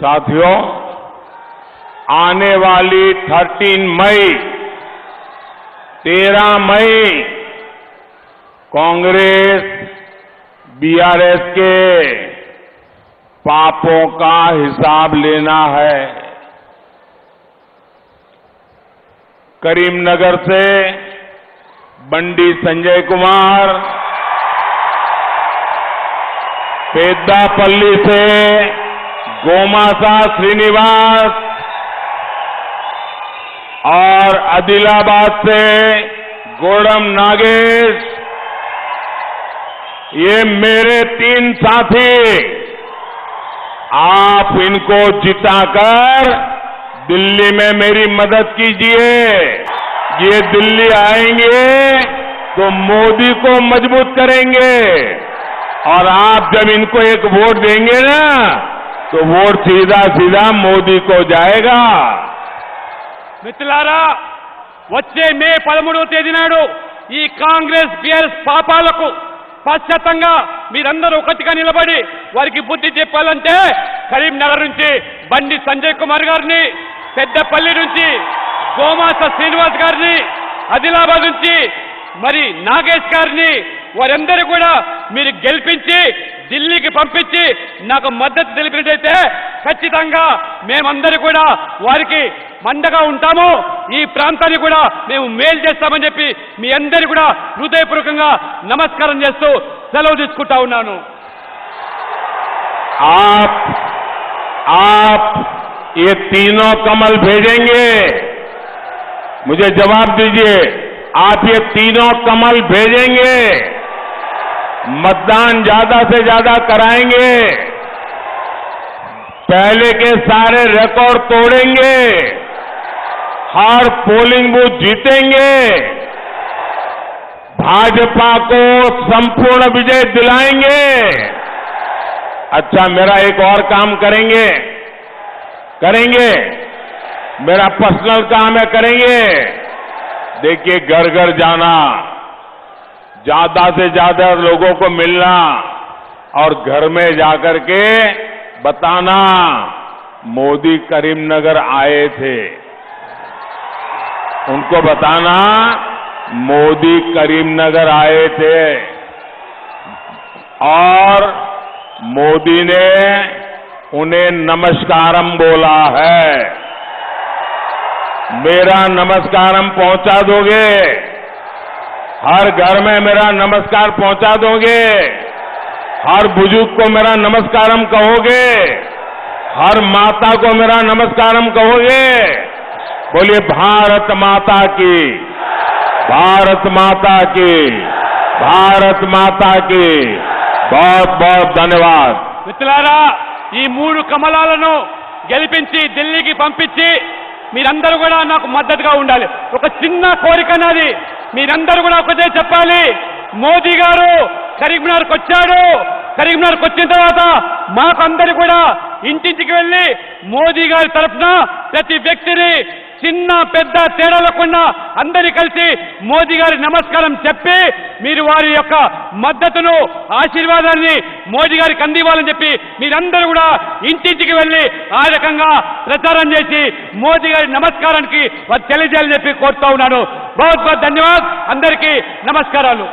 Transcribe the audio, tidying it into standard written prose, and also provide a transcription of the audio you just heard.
साथियों, आने वाली 13 मई 13 मई कांग्रेस बीआरएस के पापों का हिसाब लेना है। करीमनगर से बंडी संजय कुमार, पेद्दापल्ली से गोमासा श्रीनिवास और आदिलाबाद से गोड़म नागेश, ये मेरे 3 साथी, आप इनको जिताकर दिल्ली में मेरी मदद कीजिए। ये दिल्ली आएंगे तो मोदी को मजबूत करेंगे और आप जब इनको एक वोट देंगे ना तो वोट सीधा सीधा मोदी को जाएगा। మిత్రులారా, వచ్చే మే 13వ తేదీ నాడు ఈ కాంగ్రెస్ బీఆర్ఎస్ పాపాలకు పశ్చాత్తంగా మీరందరూ ఒకటిగా నిలబడి వారికి బుద్ధి చెప్పాలంటే కరీంనగర్ నుంచి బండి సంజయ్ కుమార్ గారిని, పెద్దపల్లి నుంచి గోమాస శ్రీనివాస్ గారిని, ఆదిలాబాద్ నుంచి మరి నాగేష్ గారిని, వారందరూ కూడా మీరు గెలిపించి ఢిల్లీకి పంపించి నాకు మద్దతు తెలిపినట్టయితే ఖచ్చితంగా మేమందరూ కూడా వారికి మండగా ఉంటాము, ఈ ప్రాంతాన్ని కూడా మేము మేలు చేస్తామని చెప్పి మీ అందరూ కూడా హృదయపూర్వకంగా నమస్కారం చేస్తూ సెలవు తీసుకుంటా ఉన్నాను। आप ये तीनों कमल भेजेंगे, मुझे जवाब दीजिए, आप ये तीनों कमल भेजेंगे, मतदान ज्यादा से ज्यादा कराएंगे, पहले के सारे रिकॉर्ड तोड़ेंगे, हर पोलिंग बूथ जीतेंगे, भाजपा को संपूर्ण विजय दिलाएंगे। अच्छा, मेरा एक और काम करेंगे, मेरा पर्सनल काम है, करेंगे। देखिए, घर घर जाना, ज्यादा से ज्यादा लोगों को मिलना और घर में जाकर के बताना मोदी करीमनगर आए थे, उनको बताना मोदी करीमनगर आए थे और मोदी ने उन्हें नमस्कारम बोला है। मेरा नमस्कारम पहुंचा दोगे? हर घर में मेरा नमस्कार पहुंचा दोगे? हर बुजुर्ग को मेरा नमस्कारम कहोगे? हर माता को मेरा नमस्कारम कहोगे? बोलिए भारत माता की, भारत माता की, भारत माता की। बहुत बहुत धन्यवाद। మిత్రులారా, ఈ 3 కమలాలను గెలిపించి ఢిల్లీకి పంపించి మీరందరూ కూడా నాకు మద్దతుగా ఉండాలి। ఒక చిన్న కోరిక నాది, మీరందరూ కూడా ఒకటే చెప్పాలి, మోదీ గారు కరీంనగర్కి వచ్చాడు, కరీంనగర్కి వచ్చిన తర్వాత మాకందరూ కూడా ఇంటింటికి వెళ్లి మోదీ గారి తరఫున ప్రతి వ్యక్తిని చిన్న పెద్ద తేడా లేకుండా అందరి కలిసి మోదీ గారి నమస్కారం చెప్పి మీరు వారి యొక్క మద్దతును, ఆశీర్వాదాన్ని మోదీ గారికి అందివ్వాలని చెప్పి మీరందరూ కూడా ఇంటింటికి వెళ్లి ఆ రకంగా ప్రచారం చేసి మోదీ గారి నమస్కారానికి వారు తెలియజేయాలని చెప్పి కోరుతా ఉన్నాను। बहुत बहुत धन्यवाद, అందరికీ నమస్కారాలు।